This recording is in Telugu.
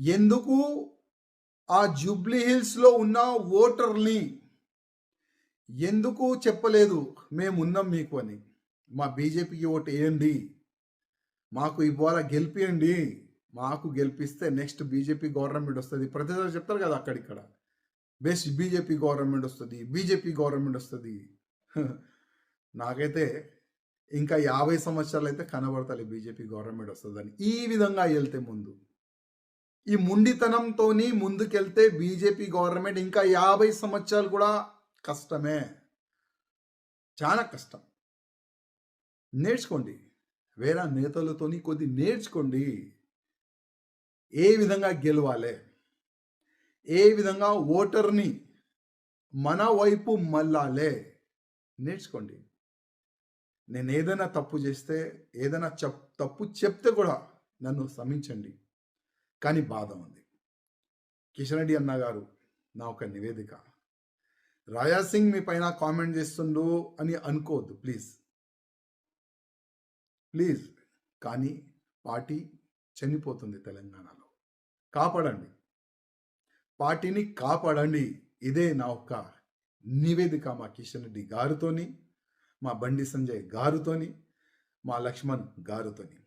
ఎందుకు ఆ జూబ్లీ హిల్స్‌లో ఉన్న ఓటర్‌ని ఎందుకు చెప్పలేదు మేమున్నాం మీకు అని. మా బీజేపీకి ఓటేయండి. మాకు ఇవాళ గెలిపియండి. మాకు గెలిపిస్తే నెక్స్ట్ బీజేపీ గవర్నమెంట్ వస్తది. ప్రతిసారి చెప్తారు కదా అక్కడిక్కడ. బెస్ట్ బీజేపీ గవర్నమెంట్ వస్తది. బీజేపీ గవర్నమెంట్ వస్తది. నాకైతే ఇంకా 50 సంవత్సరాలైతే కనబడతలే బీజేపీ గవర్నమెంట్ వస్తదని. ఈ విధంగా ఎళ్తే ముందు. ఈ ముండితనంతోని ముందుకెళ్తే బీజేపీ గవర్నమెంట్ ఇంకా 50 సంవత్సరాలు కూడా కష్టమే. చాలా కష్టం. నేర్చుకోండి. వేరే నేతలతోని కొద్ది నేర్చుకోండి. ఏ విధంగా గెలవాలే? ఏ విధంగా ఓటర్‌ని మన వైపు మళ్ళాలే? నేర్చుకోండి. నేనేదైనా తప్పు చేస్తే, ఏదైనా తప్పు చెప్తే కూడా నన్ను క్షమించండి. కానీ బాధ ఉంది. కిషన్ రెడ్డి అన్న గారు, నా ఒక నివేదిక. రాజా సింగ్ మీ పైన కామెంట్ చేస్తుండు అని అనుకోవద్దు ప్లీజ్. ప్లీజ్. కానీ పార్టీ చనిపోతుంది తెలంగాణలో. కాపాడండి. పార్టీని కాపాడండి. ఇదే నా ఒక్క నివేదిక మా కిషన్ రెడ్డి గారితోని, మా బండి సంజయ్ గారితోని, మా లక్ష్మణ్ గారితోని.